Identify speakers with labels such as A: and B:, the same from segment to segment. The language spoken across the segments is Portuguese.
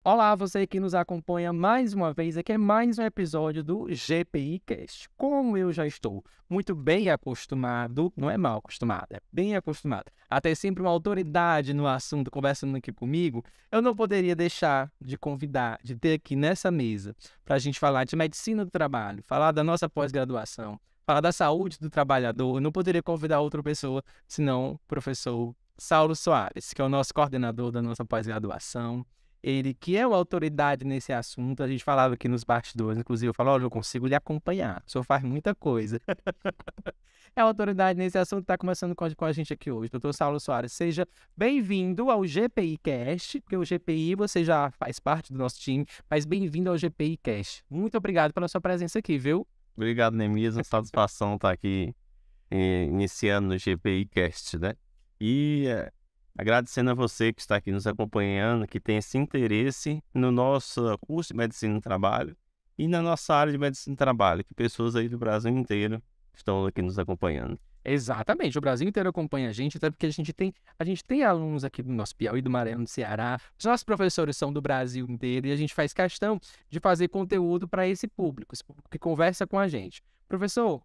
A: Olá, você que nos acompanha mais uma vez, aqui é mais um episódio do GPI Cast. Como eu já estou muito bem acostumado, não é mal acostumado, é bem acostumado, a ter sempre uma autoridade no assunto conversando aqui comigo, eu não poderia deixar de convidar, de ter aqui nessa mesa, para a gente falar de medicina do trabalho, falar da nossa pós-graduação, falar da saúde do trabalhador. Eu não poderia convidar outra pessoa, senão o professor Saulo Soares, que é o nosso coordenador da nossa pós-graduação. Ele que é uma autoridade nesse assunto, a gente falava aqui nos bastidores, inclusive eu falo, olha, eu consigo lhe acompanhar, o senhor faz muita coisa. É uma autoridade nesse assunto, está começando com a gente aqui hoje, doutor Saulo Soares. Seja bem-vindo ao GPI Cast, porque o GPI você já faz parte do nosso time, mas bem-vindo ao GPI Cast. Muito obrigado pela sua presença aqui, viu?
B: Obrigado, Neemias. Uma satisfação estar aqui iniciando no GPI Cast, né? Agradecendo a você que está aqui nos acompanhando, que tem esse interesse no nosso curso de Medicina do Trabalho e na nossa área de Medicina do Trabalho, que pessoas aí do Brasil inteiro estão aqui nos acompanhando.
A: Exatamente, o Brasil inteiro acompanha a gente, até porque a gente tem alunos aqui do nosso Piauí, do Maranhão, do Ceará, os nossos professores são do Brasil inteiro e a gente faz questão de fazer conteúdo para esse público que conversa com a gente. Professor,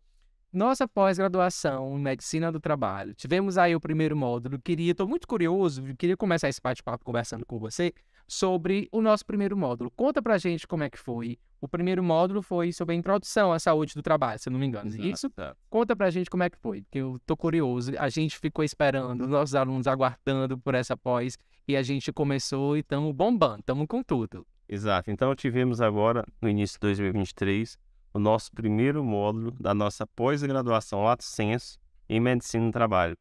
A: nossa pós-graduação em Medicina do Trabalho, tivemos aí o primeiro módulo, estou muito curioso, queria começar esse bate-papo conversando com você sobre o nosso primeiro módulo. Conta pra gente como é que foi. O primeiro módulo foi sobre a introdução à saúde do trabalho, se eu não me engano. Isso?
B: Exato.
A: Conta pra gente como é que foi, porque eu tô curioso. A gente ficou esperando, os nossos alunos aguardando por essa pós, e a gente começou e estamos bombando, estamos com tudo.
B: Exato. Então, tivemos agora, no início de 2023, o nosso primeiro módulo da nossa pós-graduação Lato Sensu em Medicina do Trabalho.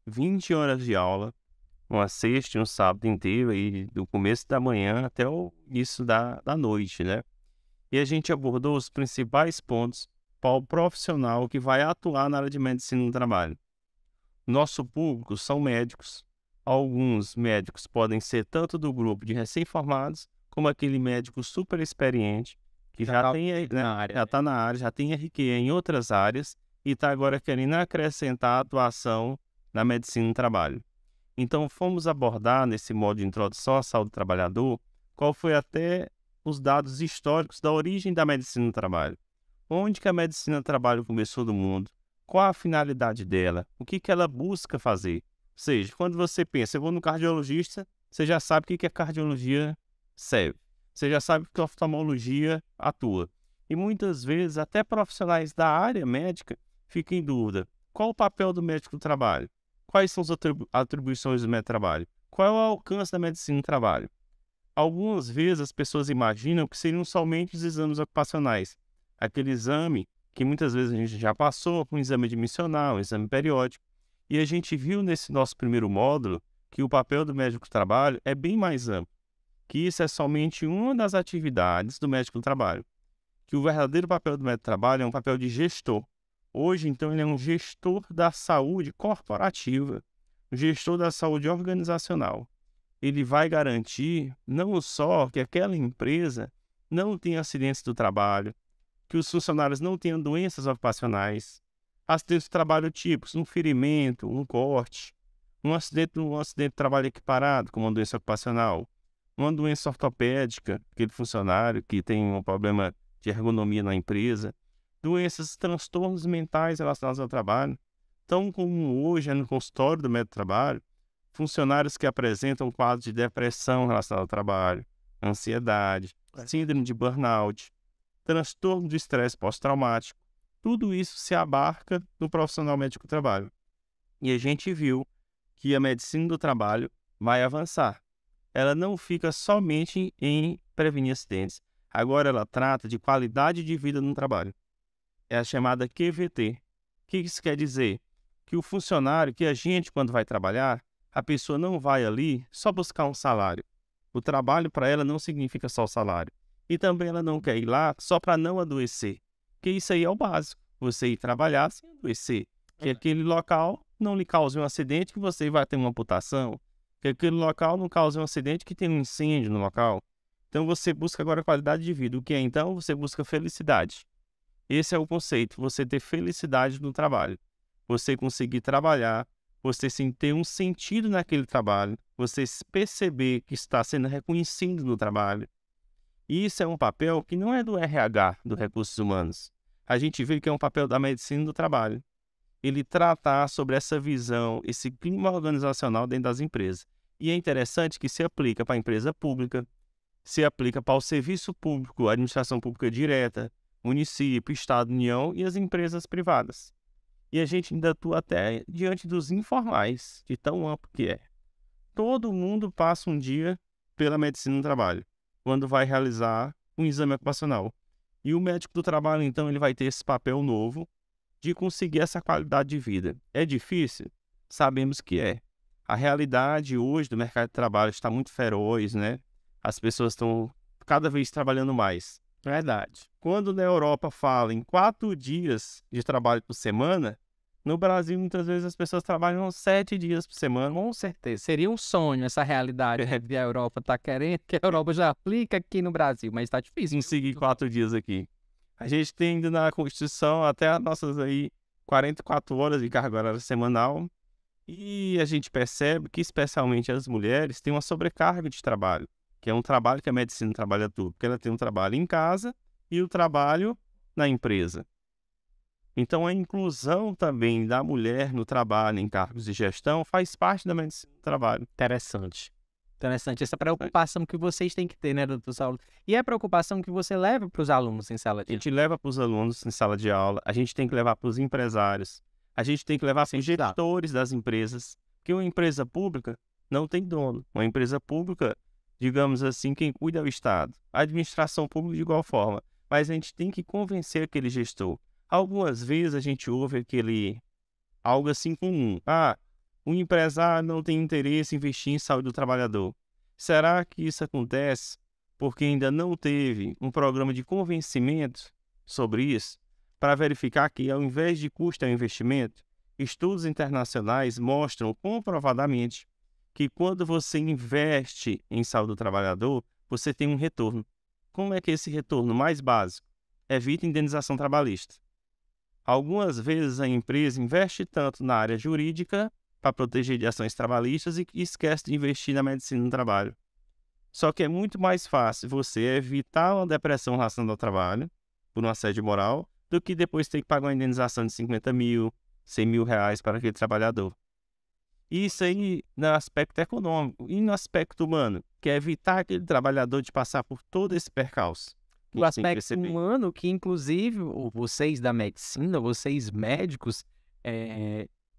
B: 20 horas de aula, uma sexta e um sábado inteiro, aí, do começo da manhã até o início da noite, né? E a gente abordou os principais pontos para o profissional que vai atuar na área de Medicina do Trabalho. Nosso público são médicos. Alguns médicos podem ser tanto do grupo de recém-formados, como aquele médico super experiente, que já está na área, já tem RQ em outras áreas e está agora querendo acrescentar a atuação na medicina do trabalho. Então, fomos abordar nesse modo de introdução à saúde do trabalhador qual foi até os dados históricos da origem da medicina do trabalho. Onde que a medicina do trabalho começou no mundo? Qual a finalidade dela? O que ela busca fazer? Ou seja, quando você pensa, eu vou no cardiologista, você já sabe o que a cardiologia serve. Você já sabe que a oftalmologia atua. E muitas vezes até profissionais da área médica ficam em dúvida. Qual o papel do médico do trabalho? Quais são as atribuições do médico do trabalho? Qual é o alcance da medicina do trabalho? Algumas vezes as pessoas imaginam que seriam somente os exames ocupacionais. Aquele exame que muitas vezes a gente já passou, um exame admissional, um exame periódico. E a gente viu nesse nosso primeiro módulo que o papel do médico do trabalho é bem mais amplo. Que isso é somente uma das atividades do médico do trabalho. Que o verdadeiro papel do médico do trabalho é um papel de gestor. Hoje, então, ele é um gestor da saúde corporativa, um gestor da saúde organizacional. Ele vai garantir não só que aquela empresa não tenha acidentes do trabalho, que os funcionários não tenham doenças ocupacionais, acidentes de trabalho tipos, um ferimento, um corte, um acidente de trabalho equiparado, como uma doença ocupacional, uma doença ortopédica, aquele funcionário que tem um problema de ergonomia na empresa, doenças, transtornos mentais relacionados ao trabalho, tão como hoje é no consultório do médico do trabalho, funcionários que apresentam quadros de depressão relacionados ao trabalho, ansiedade, síndrome de burnout, transtorno de estresse pós-traumático, tudo isso se abarca no profissional médico do trabalho. E a gente viu que a medicina do trabalho vai avançar. Ela não fica somente em prevenir acidentes. Agora ela trata de qualidade de vida no trabalho. É a chamada QVT. O que isso quer dizer? Que o funcionário, que a gente, quando vai trabalhar, a pessoa não vai ali só buscar um salário. O trabalho para ela não significa só o salário. E também ela não quer ir lá só para não adoecer. Porque isso aí é o básico. Você ir trabalhar sem adoecer. Que aquele local não lhe cause um acidente que você vai ter uma amputação. Que aquele local não cause um acidente que tem um incêndio no local. Então você busca agora qualidade de vida. O que é então? Você busca felicidade. Esse é o conceito, você ter felicidade no trabalho. Você conseguir trabalhar você sim ter um sentido naquele trabalho, você perceber que está sendo reconhecido no trabalho. E isso é um papel que não é do RH, do Recursos Humanos. A gente vê que é um papel da medicina do trabalho. Ele tratar sobre essa visão, esse clima organizacional dentro das empresas. E é interessante que se aplica para a empresa pública, se aplica para o serviço público, a administração pública direta, município, Estado, União e as empresas privadas. E a gente ainda atua até diante dos informais, de tão amplo que é. Todo mundo passa um dia pela medicina do trabalho, quando vai realizar um exame ocupacional. E o médico do trabalho, então, ele vai ter esse papel novo de conseguir essa qualidade de vida. É difícil? Sabemos que é. A realidade hoje do mercado de trabalho está muito feroz, né? As pessoas estão cada vez trabalhando mais.
A: Verdade.
B: Quando na Europa fala em 4 dias de trabalho por semana, no Brasil muitas vezes as pessoas trabalham 7 dias por semana.
A: Com certeza. Seria um sonho essa realidade que a Europa está querendo, que a Europa já aplica aqui no Brasil, mas está difícil.
B: Conseguir 4 dias aqui. A gente tem ainda na Constituição até as nossas aí 44 horas de carga horária semanal. E a gente percebe que especialmente as mulheres têm uma sobrecarga de trabalho, que é um trabalho que a medicina trabalha tudo, porque ela tem um trabalho em casa e o trabalho na empresa. Então a inclusão também da mulher no trabalho, em cargos de gestão, faz parte da medicina do trabalho.
A: Interessante. Interessante. Essa preocupação que vocês têm que ter, né, doutor Saulo? E é a preocupação que você leva para os alunos em sala de
B: A
A: aula?
B: gente leva para os alunos em sala de aula, a gente tem que levar para os empresários, a gente tem que levar para os gestores das empresas, porque uma empresa pública não tem dono. Uma empresa pública, digamos assim, quem cuida é o Estado. A administração pública de igual forma. Mas a gente tem que convencer aquele gestor. Algumas vezes a gente ouve algo assim comum. O empresário não tem interesse em investir em saúde do trabalhador. Será que isso acontece porque ainda não teve um programa de convencimento sobre isso, para verificar que, ao invés de custo é um investimento? Estudos internacionais mostram comprovadamente que quando você investe em saúde do trabalhador, você tem um retorno. Como é que é esse retorno mais básico? Evita indenização trabalhista. Algumas vezes a empresa investe tanto na área jurídica para proteger de ações trabalhistas e esquece de investir na medicina do trabalho. Só que é muito mais fácil você evitar uma depressão relacionada ao trabalho, por um assédio moral, do que depois ter que pagar uma indenização de 50 mil, 100 mil reais para aquele trabalhador. Isso aí no aspecto econômico. E no aspecto humano, que é evitar aquele trabalhador de passar por todo esse percalço.
A: O aspecto humano que, inclusive, vocês da medicina, vocês médicos,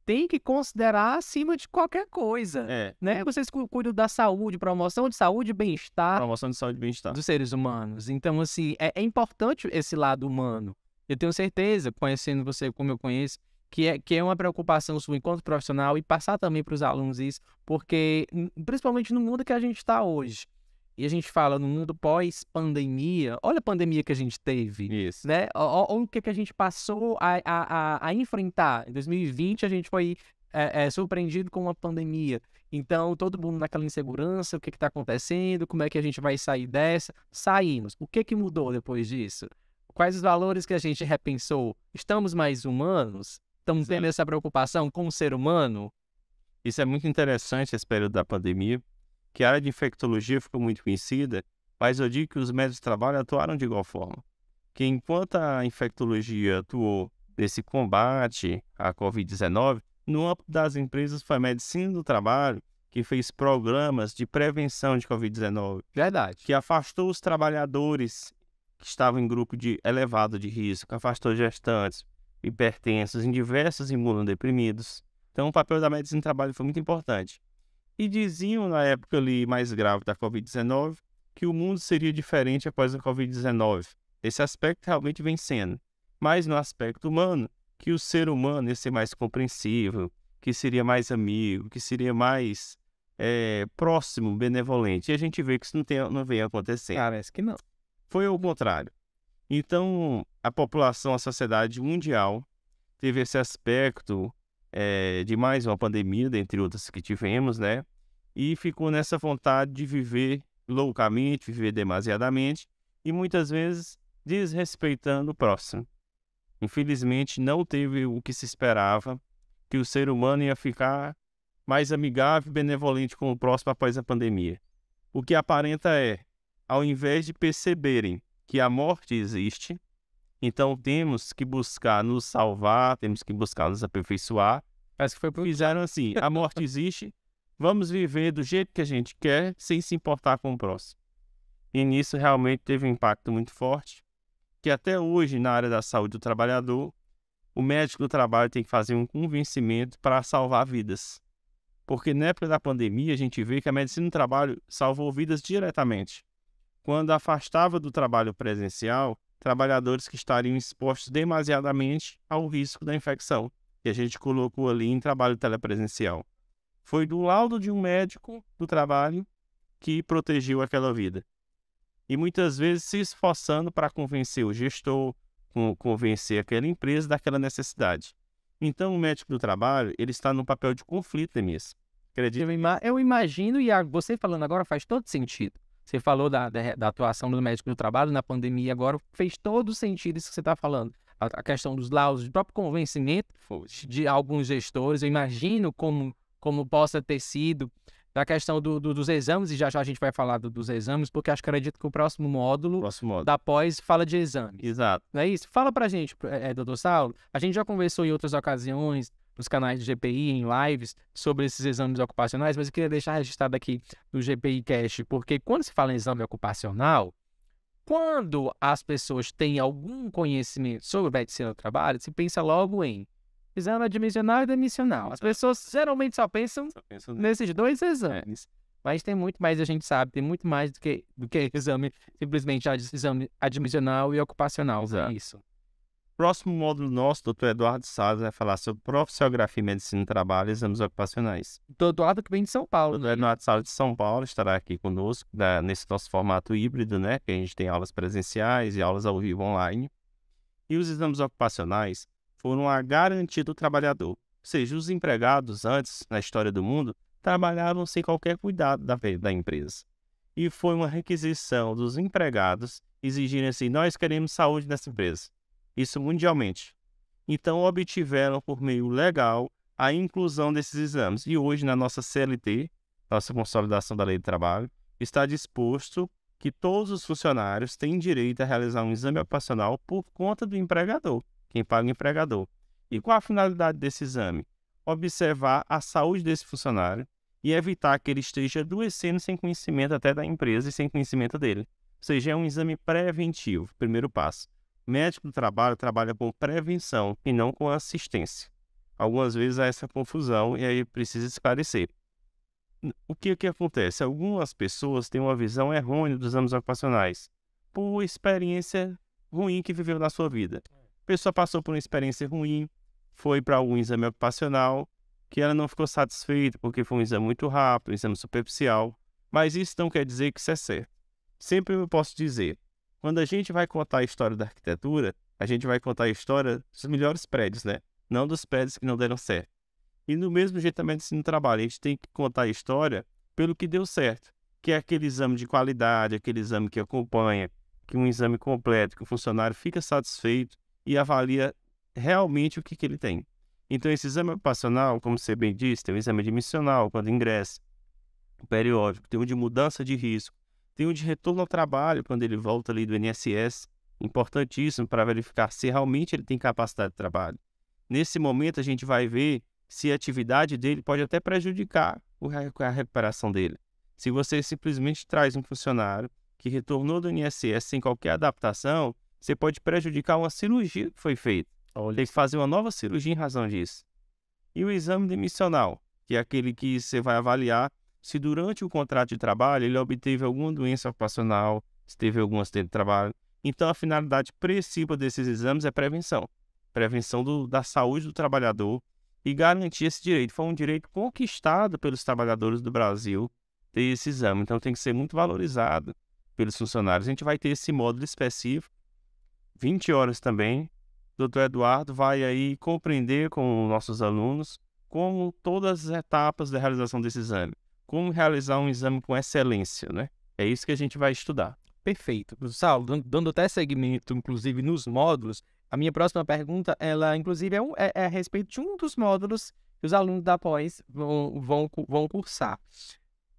A: têm que considerar acima de qualquer coisa. Né? Vocês cuidam da saúde, promoção de saúde e bem-estar.
B: Promoção de saúde e bem-estar
A: dos seres humanos. Então, assim, é importante esse lado humano. Eu tenho certeza, conhecendo você como eu conheço, que é uma preocupação sua enquanto profissional e passar também para os alunos isso, porque, principalmente no mundo que a gente está hoje, e a gente fala no mundo pós-pandemia, olha a pandemia que a gente teve,
B: Isso.
A: né? Olha o que a gente passou a enfrentar. Em 2020 a gente foi surpreendido com uma pandemia. Então, todo mundo naquela insegurança, o que está acontecendo, como é que a gente vai sair dessa? Saímos. O que muda depois disso? Quais os valores que a gente repensou? Estamos mais humanos? Estamos tendo essa preocupação com o ser humano?
B: Isso é muito interessante, esse período da pandemia, que a área de infectologia ficou muito conhecida, mas eu digo que os médicos de trabalho atuaram de igual forma. Que enquanto a infectologia atuou nesse combate à Covid-19, no âmbito das empresas foi a medicina do trabalho que fez programas de prevenção de Covid-19.
A: Verdade.
B: Que afastou os trabalhadores que estavam em grupo elevado de risco, afastou gestantes, hipertensos, em diversos imunodeprimidos. Então o papel da medicina do trabalho foi muito importante. E diziam na época ali mais grave da Covid-19 que o mundo seria diferente após a Covid-19. Esse aspecto realmente vem sendo. Mas no aspecto humano, que o ser humano ia ser mais compreensível, que seria mais amigo, que seria mais próximo, benevolente. E a gente vê que isso não vem acontecendo.
A: Parece que não.
B: Foi o contrário. Então, a população, a sociedade mundial, teve esse aspecto de mais uma pandemia, dentre outras que tivemos, né? E ficou nessa vontade de viver loucamente, viver demasiadamente, e muitas vezes desrespeitando o próximo. Infelizmente, não teve o que se esperava que o ser humano ia ficar mais amigável e benevolente com o próximo após a pandemia. O que aparenta é, ao invés de perceberem que a morte existe, então temos que buscar nos salvar, temos que buscar nos aperfeiçoar.
A: Parece que foi
B: Fizeram assim, a morte existe, vamos viver do jeito que a gente quer, sem se importar com o próximo. E nisso realmente teve um impacto muito forte, que até hoje, na área da saúde do trabalhador, o médico do trabalho tem que fazer um convencimento para salvar vidas. Porque na época da pandemia, a gente vê que a medicina do trabalho salvou vidas diretamente. Quando afastava do trabalho presencial, trabalhadores que estariam expostos demasiadamente ao risco da infecção, que a gente colocou ali em trabalho telepresencial. Foi do laudo de um médico do trabalho que protegeu aquela vida. E muitas vezes se esforçando para convencer o gestor, convencer aquela empresa daquela necessidade. Então, o médico do trabalho, ele está no papel de conflito, Denise. Acredita?
A: Eu imagino, e você falando agora faz todo sentido. Você falou da atuação do médico do trabalho na pandemia, agora fez todo sentido isso que você está falando. A questão dos laudos, do próprio convencimento de alguns gestores, eu imagino como possa ter sido da questão dos exames, e já a gente vai falar dos exames, porque acredito que o próximo módulo da pós fala de exames.
B: Exato.
A: Não é isso? Fala pra gente, doutor Saulo, a gente já conversou em outras ocasiões, nos canais de GPI, em lives, sobre esses exames ocupacionais, mas eu queria deixar registrado aqui no GPI Cast, porque quando se fala em exame ocupacional, quando as pessoas têm algum conhecimento sobre medicina do trabalho, se pensa logo em exame admissional e demissional. As pessoas geralmente só pensam nesses dois exames. Mas tem muito mais, a gente sabe, tem muito mais do que exame, simplesmente exame admissional e ocupacional.
B: Exato.
A: É isso.
B: Próximo módulo nosso, Dr. Eduardo Salles vai falar sobre Profissiografia, Medicina do Trabalho e Exames Ocupacionais.
A: Doutor Eduardo que vem de São Paulo.
B: Dr. Eduardo Salles de São Paulo estará aqui conosco nesse nosso formato híbrido, né? Que a gente tem aulas presenciais e aulas ao vivo online. E os exames ocupacionais foram a garantia do trabalhador. Ou seja, os empregados antes, na história do mundo, trabalhavam sem qualquer cuidado da empresa. E foi uma requisição dos empregados exigirem assim, nós queremos saúde nessa empresa. Isso mundialmente. Então, obtiveram por meio legal a inclusão desses exames. E hoje, na nossa CLT, nossa Consolidação da Lei do Trabalho, está disposto que todos os funcionários têm direito a realizar um exame ocupacional por conta do empregador. Quem paga o empregador. E qual a finalidade desse exame? Observar a saúde desse funcionário e evitar que ele esteja adoecendo sem conhecimento até da empresa e sem conhecimento dele. Ou seja, é um exame preventivo, primeiro passo. O médico do trabalho trabalha com prevenção e não com assistência. Algumas vezes há essa confusão e aí precisa esclarecer. O que acontece? Algumas pessoas têm uma visão errônea dos exames ocupacionais por experiência ruim que viveu na sua vida. A pessoa passou por uma experiência ruim, foi para algum exame ocupacional, que ela não ficou satisfeita porque foi um exame muito rápido, um exame superficial, mas isso não quer dizer que isso é certo. Sempre eu posso dizer, quando a gente vai contar a história da arquitetura, a gente vai contar a história dos melhores prédios, né? Não dos prédios que não deram certo. E do mesmo jeito também no trabalho, a gente tem que contar a história pelo que deu certo, que é aquele exame de qualidade, aquele exame que acompanha, que um exame completo, que o funcionário fica satisfeito e avalia realmente o que ele tem. Então, esse exame ocupacional, como você bem disse, tem o exame admissional, quando ingressa, o periódico, tem o de mudança de risco, tem o de retorno ao trabalho, quando ele volta ali do INSS, importantíssimo para verificar se realmente ele tem capacidade de trabalho. Nesse momento, a gente vai ver se a atividade dele pode até prejudicar a recuperação dele. Se você simplesmente traz um funcionário que retornou do INSS sem qualquer adaptação, você pode prejudicar uma cirurgia que foi feita. Tem que fazer uma nova cirurgia em razão disso. E o exame demissional, que é aquele que você vai avaliar se durante o contrato de trabalho ele obteve alguma doença ocupacional, se teve algum acidente de trabalho. Então, a finalidade principal desses exames é prevenção. Prevenção da saúde do trabalhador e garantir esse direito. Foi um direito conquistado pelos trabalhadores do Brasil ter esse exame. Então, tem que ser muito valorizado pelos funcionários. A gente vai ter esse módulo específico, 20 horas também. O Dr. Eduardo vai aí compreender com os nossos alunos como todas as etapas da realização desse exame. Como realizar um exame com excelência, né? É isso que a gente vai estudar.
A: Perfeito. Saulo, dando até segmento, inclusive, nos módulos, A minha próxima pergunta, ela inclusive é a respeito de um dos módulos que os alunos da pós vão cursar.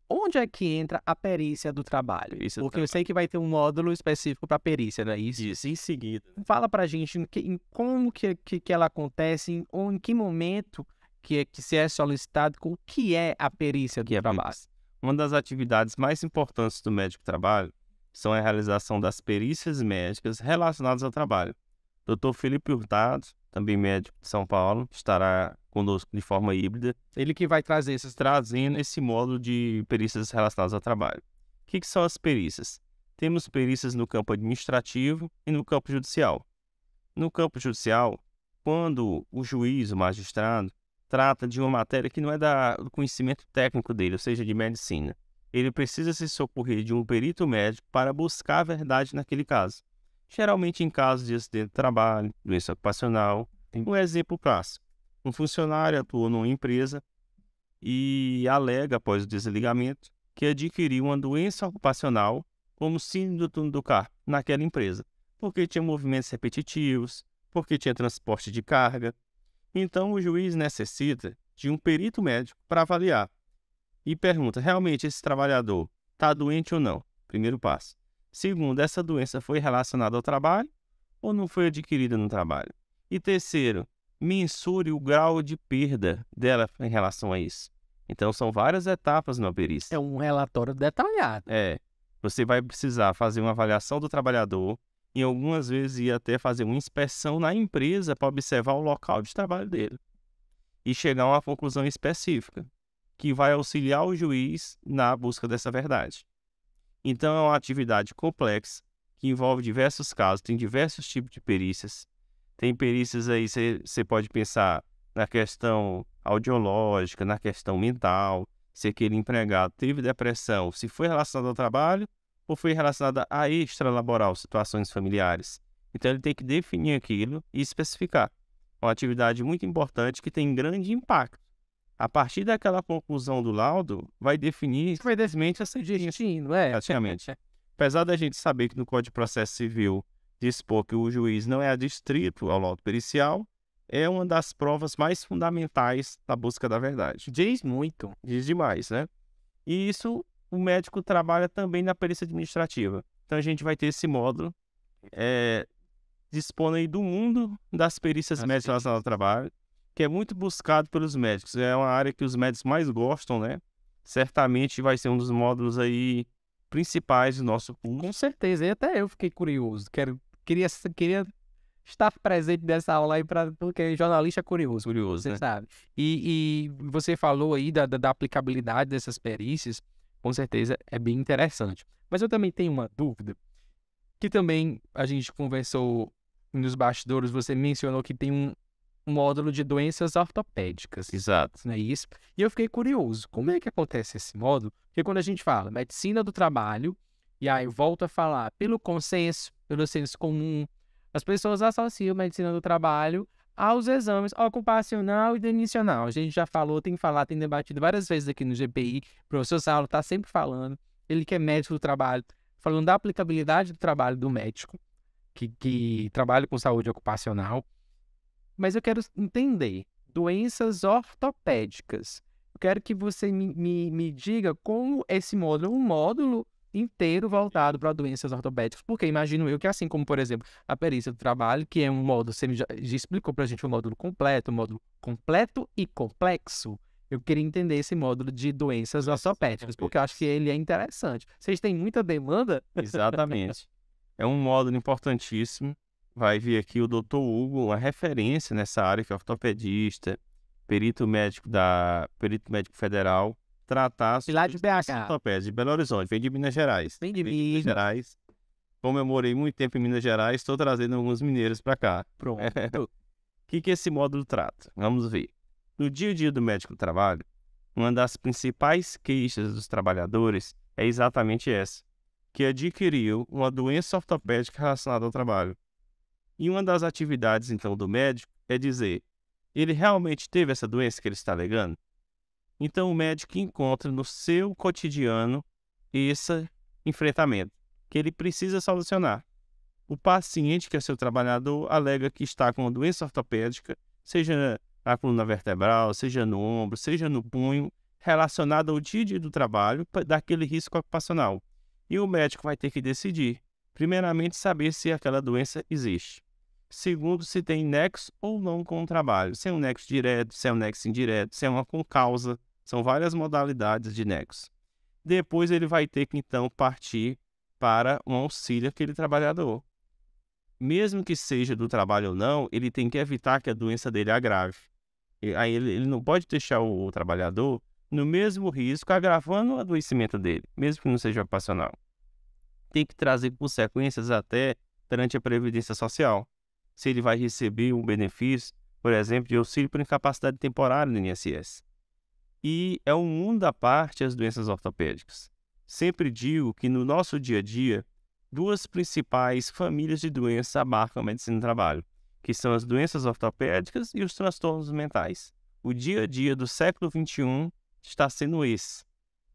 A: Onde é que entra a perícia do trabalho?
B: Perícia do
A: Porque eu
B: trabalho.
A: sei que vai ter um módulo específico para perícia, não é isso?
B: Isso, em seguida.
A: Fala pra gente em como que ela acontece, ou em que momento que se é solicitado, o que é a perícia do trabalho.
B: Uma das atividades mais importantes do médico do trabalho são a realização das perícias médicas relacionadas ao trabalho. Dr. Felipe Hurtado, também médico de São Paulo, estará conosco de forma híbrida,
A: Ele que vai trazer esses
B: trazendo esse módulo de perícias relacionadas ao trabalho. O que são as perícias? Temos perícias no campo administrativo e no campo judicial. No campo judicial, quando o juiz, o magistrado, trata de uma matéria que não é do conhecimento técnico dele, ou seja, de medicina, ele precisa se socorrer de um perito médico para buscar a verdade naquele caso. Geralmente em casos de acidente de trabalho, doença ocupacional. Um exemplo clássico: um funcionário atua numa empresa e alega, após o desligamento, que adquiriu uma doença ocupacional como síndrome do túnel do carpo naquela empresa, porque tinha movimentos repetitivos, porque tinha transporte de carga. Então, o juiz necessita de um perito médico para avaliar e pergunta: realmente esse trabalhador está doente ou não? Primeiro passo. Segundo, essa doença foi relacionada ao trabalho ou não foi adquirida no trabalho? E terceiro, mensure o grau de perda dela em relação a isso. Então, são várias etapas na perícia.
A: É um relatório detalhado.
B: Você vai precisar fazer uma avaliação do trabalhador e algumas vezes ir até fazer uma inspeção na empresa para observar o local de trabalho dele e chegar a uma conclusão específica que vai auxiliar o juiz na busca dessa verdade. Então, é uma atividade complexa que envolve diversos casos, tem diversos tipos de perícias. Tem perícias aí, você pode pensar na questão audiológica, na questão mental, se aquele empregado teve depressão, se foi relacionado ao trabalho ou foi relacionada a extralaboral, situações familiares. Então, ele tem que definir aquilo e especificar. Uma atividade muito importante que tem grande impacto. A partir daquela conclusão do laudo, vai definir simplesmente essa
A: Destino,
B: praticamente. Apesar da gente saber que no Código de Processo Civil dispor que o juiz não é adstrito ao laudo pericial, é uma das provas mais fundamentais da busca da verdade.
A: Diz muito.
B: Diz demais, né? E isso o médico trabalha também na perícia administrativa. Então a gente vai ter esse módulo dispondo aí do mundo das perícias médicas relacionadas ao trabalho, que é muito buscado pelos médicos. É uma área que os médicos mais gostam, né? Certamente vai ser um dos módulos aí principais do nosso curso.
A: Com certeza. E até eu fiquei curioso. Queria estar presente nessa aula aí, porque jornalista é curioso. Você
B: né?
A: sabe. E você falou aí da aplicabilidade dessas perícias. Com certeza é bem interessante. Mas eu também tenho uma dúvida, que também a gente conversou nos bastidores, você mencionou que tem um módulo de doenças ortopédicas.
B: Exato.
A: Não é isso? E eu fiquei curioso, como é que acontece esse módulo? Porque quando a gente fala medicina do trabalho, e aí volta a falar pelo senso comum, as pessoas associam medicina do trabalho aos exames ocupacional e demissional. A gente já falou, tem debatido várias vezes aqui no GPI, o professor Saulo está sempre falando, ele que é médico do trabalho, falando da aplicabilidade do trabalho do médico, que trabalha com saúde ocupacional. Mas eu quero entender doenças ortopédicas. Eu quero que você me diga como esse módulo é um módulo inteiro voltado para doenças ortopédicas. Porque imagino eu que, assim como, por exemplo, a perícia do trabalho, que é um módulo, você já explicou para a gente um módulo completo e complexo. Eu queria entender esse módulo de doenças ortopédicas, porque eu acho que ele é interessante. Vocês têm muita demanda?
B: Exatamente. É um módulo importantíssimo. Vai vir aqui o Dr. Hugo, uma referência nessa área, que é ortopedista, perito médico federal, tratar
A: E lá de BH.
B: ortopédia de Belo Horizonte, vem de Minas Gerais.
A: Vem de
B: Minas Gerais. Como eu morei muito tempo em Minas Gerais, estou trazendo alguns mineiros para cá.
A: Pronto.
B: O que esse módulo trata? Vamos ver. No dia a dia do médico do trabalho, uma das principais queixas dos trabalhadores é exatamente essa, que adquiriu uma doença ortopédica relacionada ao trabalho. E uma das atividades, então, do médico é dizer: ele realmente teve essa doença que ele está alegando? Então, o médico encontra no seu cotidiano esse enfrentamento, que ele precisa solucionar. O paciente, que é seu trabalhador, alega que está com uma doença ortopédica, seja na coluna vertebral, seja no ombro, seja no punho, relacionada ao dia a dia do trabalho, daquele risco ocupacional. E o médico vai ter que decidir, primeiramente, saber se aquela doença existe. Segundo, se tem nexo ou não com o trabalho. Se é um nexo direto, se é um nexo indireto, se é uma com causa. São várias modalidades de nexo. Depois ele vai ter que, então, partir para um auxílio àquele trabalhador. Mesmo que seja do trabalho ou não, ele tem que evitar que a doença dele agrave. E aí ele não pode deixar o trabalhador no mesmo risco, agravando o adoecimento dele, mesmo que não seja ocupacional. Tem que trazer consequências até perante a Previdência Social. Se ele vai receber um benefício, por exemplo, de auxílio por incapacidade temporária no INSS. E é um mundo à parte as doenças ortopédicas. Sempre digo que no nosso dia a dia, duas principais famílias de doenças abarcam a medicina do trabalho, que são as doenças ortopédicas e os transtornos mentais. O dia a dia do século XXI está sendo esse.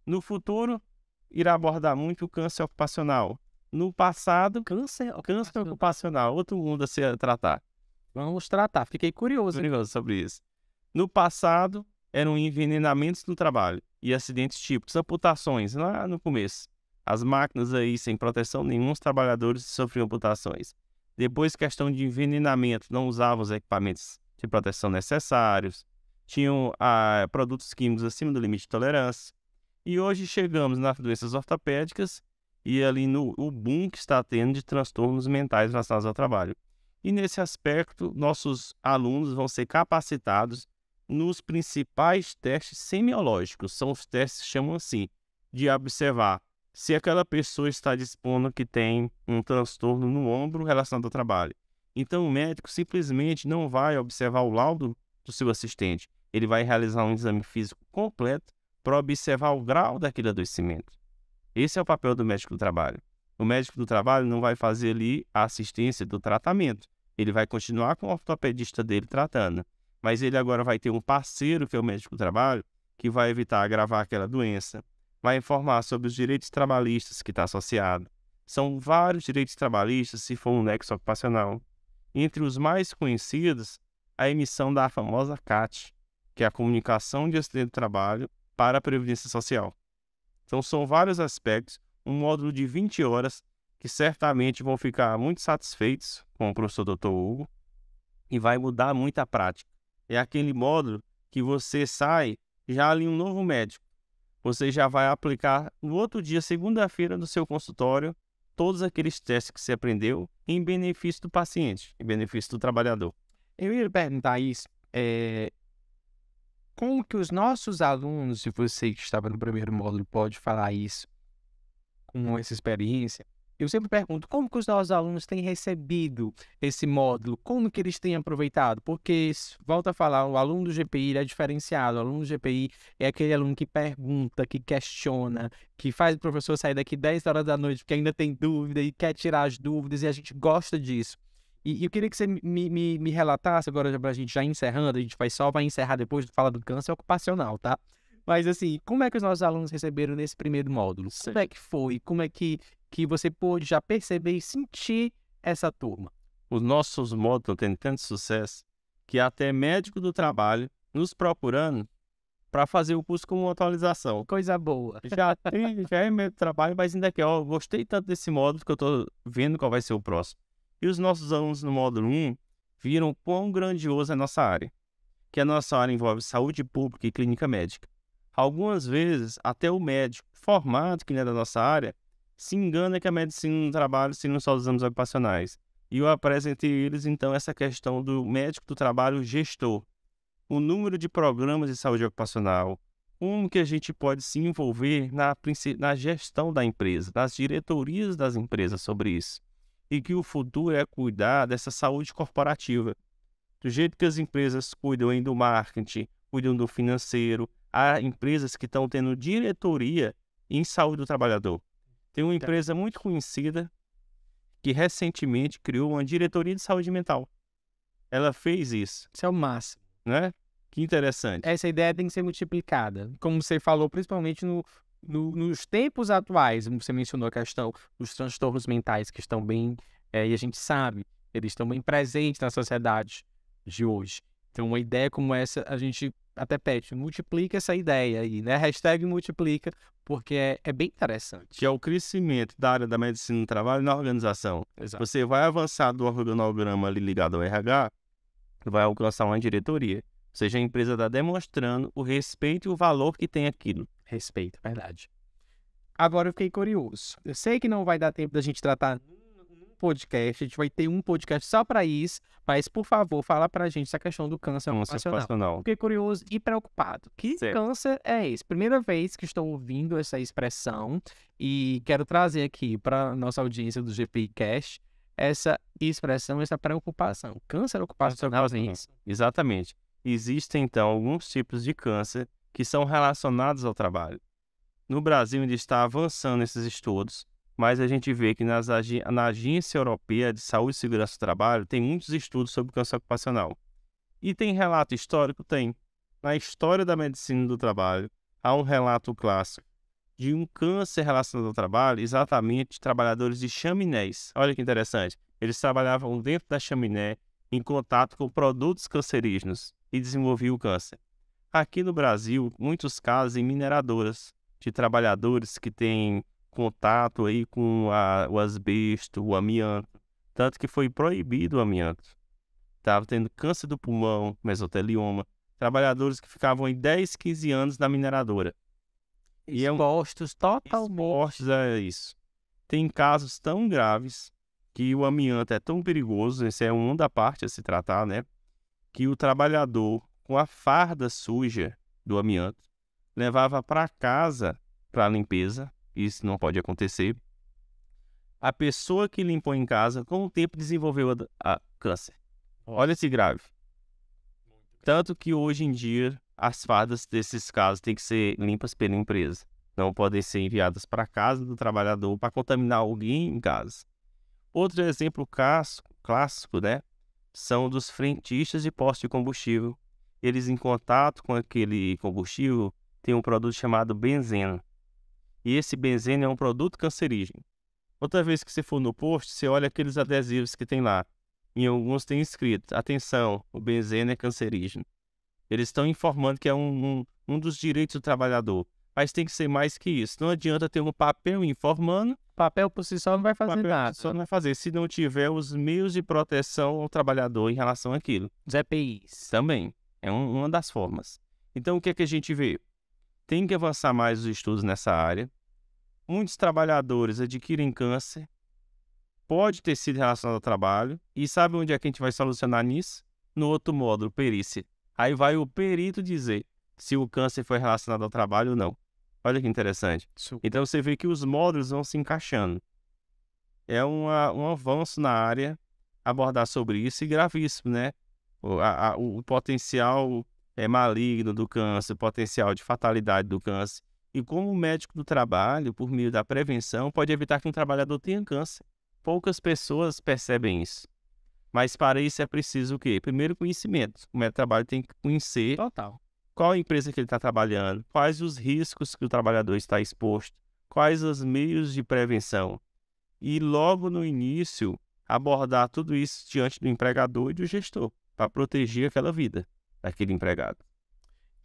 B: No futuro, irá abordar muito o câncer ocupacional. No passado, câncer ocupacional, outro mundo a se tratar.
A: Vamos tratar, fiquei curioso
B: sobre isso. No passado, eram envenenamentos no trabalho e acidentes típicos, amputações lá no começo. As máquinas aí sem proteção nenhuma, os trabalhadores sofriam amputações. Depois, questão de envenenamento, não usavam os equipamentos de proteção necessários, tinham produtos químicos acima do limite de tolerância. E hoje chegamos nas doenças ortopédicas e ali o boom que está tendo de transtornos mentais relacionados ao trabalho. E nesse aspecto, nossos alunos vão ser capacitados nos principais testes semiológicos. São os testes que chamam assim, de observar se aquela pessoa está dispondo que tem um transtorno no ombro relacionado ao trabalho. Então o médico simplesmente não vai observar o laudo do seu assistente. Ele vai realizar um exame físico completo para observar o grau daquele adoecimento. Esse é o papel do médico do trabalho. O médico do trabalho não vai fazer ali a assistência do tratamento. Ele vai continuar com o ortopedista dele tratando. Mas ele agora vai ter um parceiro, que é o médico do trabalho, que vai evitar agravar aquela doença. Vai informar sobre os direitos trabalhistas que está associado. São vários direitos trabalhistas se for um nexo ocupacional. Entre os mais conhecidos, a emissão da famosa CAT, que é a Comunicação de Acidente do Trabalho para a Previdência Social. Então são vários aspectos, um módulo de 20 horas que certamente vão ficar muito satisfeitos com o professor Dr. Hugo e vai mudar muito a prática. É aquele módulo que você sai já ali um novo médico. Você já vai aplicar no outro dia, segunda-feira, no seu consultório, todos aqueles testes que você aprendeu em benefício do paciente, em benefício do trabalhador.
A: Eu ia perguntar isso, como que os nossos alunos, se você que estava no primeiro módulo pode falar isso com essa experiência, eu sempre pergunto como que os nossos alunos têm recebido esse módulo, como que eles têm aproveitado, porque, volta a falar, o aluno do GPI ele é diferenciado, o aluno do GPI é aquele aluno que pergunta, que questiona, que faz o professor sair daqui 10 horas da noite porque ainda tem dúvida e quer tirar as dúvidas e a gente gosta disso. E eu queria que você me relatasse agora, para a gente já encerrando, a gente vai encerrar depois de falar do câncer ocupacional, tá? Mas assim, como é que os nossos alunos receberam nesse primeiro módulo?
B: Sim.
A: Como é que foi? Como é que você pôde já perceber e sentir essa turma?
B: Os nossos módulos estão tendo tanto sucesso que até médico do trabalho nos procurando para fazer o curso com uma atualização.
A: Coisa boa.
B: Já é meu trabalho, mas ainda quer. Gostei tanto desse módulo que eu estou vendo qual vai ser o próximo. E os nossos alunos no módulo 1 viram quão grandiosa é a nossa área. Que a nossa área envolve saúde pública e clínica médica. Algumas vezes, até o médico formado, que não é da nossa área, se engana que a medicina no trabalho seriam só os exames ocupacionais. E eu apresentei eles, então, essa questão do médico do trabalho gestor. O número de programas de saúde ocupacional, como que a gente pode se envolver na gestão da empresa, nas diretorias das empresas sobre isso. E que o futuro é cuidar dessa saúde corporativa. Do jeito que as empresas cuidam aí do marketing, cuidam do financeiro, há empresas que estão tendo diretoria em saúde do trabalhador. Tem uma empresa muito conhecida que recentemente criou uma diretoria de saúde mental. Ela fez isso.
A: Isso é o máximo.
B: Né? Que interessante.
A: Essa ideia tem que ser multiplicada. Como você falou, principalmente nos tempos atuais, você mencionou a questão dos transtornos mentais que estão bem e a gente sabe, eles estão bem presentes na sociedade de hoje. Então, uma ideia como essa, a gente até pede, multiplica essa ideia aí, né? Hashtag multiplica, porque é bem interessante.
B: Que é o crescimento da área da medicina do trabalho na organização.
A: Exato.
B: Você vai avançar do organograma ali ligado ao RH, vai alcançar uma diretoria. Ou seja, a empresa está demonstrando o respeito e o valor que tem aquilo.
A: Respeito, verdade. Agora eu fiquei curioso. Eu sei que não vai dar tempo da gente tratar num podcast, a gente vai ter um podcast só para isso, mas, por favor, fala pra gente essa questão do câncer ocupacional. Fiquei curioso e preocupado. Que
B: Certo.
A: câncer é esse? Primeira vez que estou ouvindo essa expressão e quero trazer aqui para nossa audiência do GPI Cast essa expressão, essa preocupação. Câncer ocupacional é isso?
B: Exatamente. Existem, então, alguns tipos de câncer que são relacionados ao trabalho. No Brasil ainda está avançando esses estudos, mas a gente vê que na Agência Europeia de Saúde e Segurança do Trabalho tem muitos estudos sobre câncer ocupacional. E tem relato histórico? Tem. Na história da medicina do trabalho, há um relato clássico de um câncer relacionado ao trabalho, exatamente de trabalhadores de chaminés. Olha que interessante. Eles trabalhavam dentro da chaminé, em contato com produtos cancerígenos, e desenvolviam o câncer. Aqui no Brasil, muitos casos em mineradoras, de trabalhadores que têm contato aí com o asbesto, o amianto, tanto que foi proibido o amianto. Estava tendo câncer do pulmão, mesotelioma, trabalhadores que ficavam aí 10, 15 anos na mineradora.
A: Expostos totalmente.
B: Expostos a isso. Tem casos tão graves que o amianto é tão perigoso, esse é uma da parte a se tratar, né? Que o trabalhador, com a farda suja do amianto, levava para casa para limpeza. Isso não pode acontecer. A pessoa que limpou em casa, com o tempo, desenvolveu a câncer. Olha esse grave. Tanto que hoje em dia, as fardas desses casos têm que ser limpas pela empresa. Não podem ser enviadas para casa do trabalhador para contaminar alguém em casa. Outro exemplo clássico, né? São dos frentistas de posto de combustível. Eles, em contato com aquele combustível, tem um produto chamado benzeno. E esse benzeno é um produto cancerígeno. Outra vez que você for no posto, você olha aqueles adesivos que tem lá. Em alguns tem escrito, atenção, o benzeno é cancerígeno. Eles estão informando que é um dos direitos do trabalhador. Mas tem que ser mais que isso. Não adianta ter um papel informando.
A: Papel por si só não vai fazer nada.
B: Só não vai fazer se não tiver os meios de proteção ao trabalhador em relação àquilo.
A: Os EPIs.
B: Também. É uma das formas. Então, o que é que a gente vê? Tem que avançar mais os estudos nessa área. Muitos trabalhadores adquirem câncer. Pode ter sido relacionado ao trabalho. E sabe onde é que a gente vai solucionar nisso? No outro módulo, perícia. Aí vai o perito dizer se o câncer foi relacionado ao trabalho ou não. Olha que interessante. Então você vê que os módulos vão se encaixando. É um avanço na área abordar sobre isso e gravíssimo, né? O potencial maligno do câncer, o potencial de fatalidade do câncer. E como o médico do trabalho, por meio da prevenção, pode evitar que um trabalhador tenha câncer. Poucas pessoas percebem isso. Mas para isso é preciso o quê? Primeiro, conhecimento. O médico do trabalho tem que conhecer qual a empresa que ele está trabalhando, quais os riscos que o trabalhador está exposto, quais os meios de prevenção. E logo no início, abordar tudo isso diante do empregador e do gestor, para proteger aquela vida daquele empregado.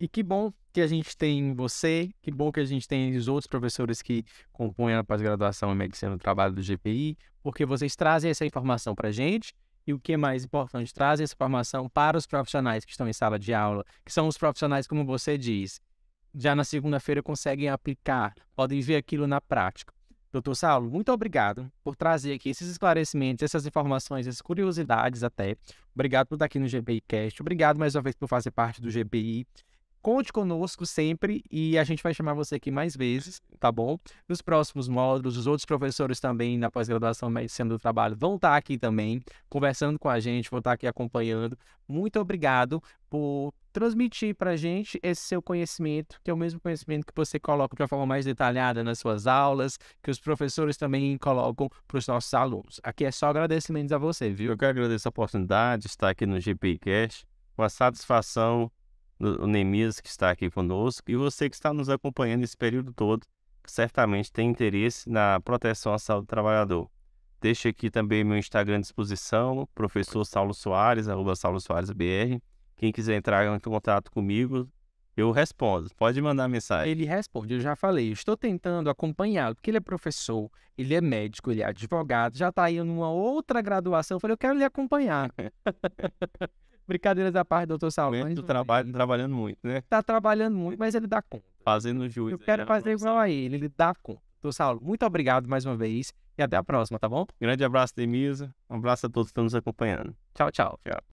A: E que bom que a gente tem você, que bom que a gente tem os outros professores que compõem a pós-graduação em Medicina do Trabalho do GPI, porque vocês trazem essa informação para a gente. E o que é mais importante, trazem essa informação para os profissionais que estão em sala de aula, que são os profissionais, como você diz, já na segunda-feira conseguem aplicar, podem ver aquilo na prática. Doutor Saulo, muito obrigado por trazer aqui esses esclarecimentos, essas informações, essas curiosidades até. Obrigado por estar aqui no GPI Cast. Obrigado mais uma vez por fazer parte do GPI. Conte conosco sempre e a gente vai chamar você aqui mais vezes, tá bom? Nos próximos módulos, os outros professores também na pós-graduação em Medicina do Trabalho vão estar aqui também, conversando com a gente, vão estar aqui acompanhando. Muito obrigado por transmitir para a gente esse seu conhecimento, que é o mesmo conhecimento que você coloca de uma forma mais detalhada nas suas aulas, que os professores também colocam para os nossos alunos. Aqui é só agradecimentos a você, viu?
B: Eu quero agradecer a oportunidade de estar aqui no GPI Cast, uma satisfação o Neemias que está aqui conosco e você que está nos acompanhando esse período todo, que certamente tem interesse na proteção à saúde do trabalhador. Deixo aqui também meu Instagram à disposição, professor Saulo Soares, @SauloSoaresBR. Quem quiser entrar em contato comigo, eu respondo. Pode mandar mensagem.
A: Ele responde, eu já falei, eu estou tentando acompanhá-lo, porque ele é professor, ele é médico, ele é advogado, já está aí numa outra graduação. Eu falei, eu quero lhe acompanhar. Brincadeiras à parte, doutor Saulo.
B: Trabalhando muito, né?
A: Está trabalhando muito, mas ele dá conta.
B: Fazendo juízo.
A: Eu quero fazer igual a ele dá conta. Doutor Saulo, muito obrigado mais uma vez e até a próxima, tá bom?
B: Grande abraço, Demisa. Um abraço a todos que estão nos acompanhando.
A: Tchau, tchau.
B: Tchau.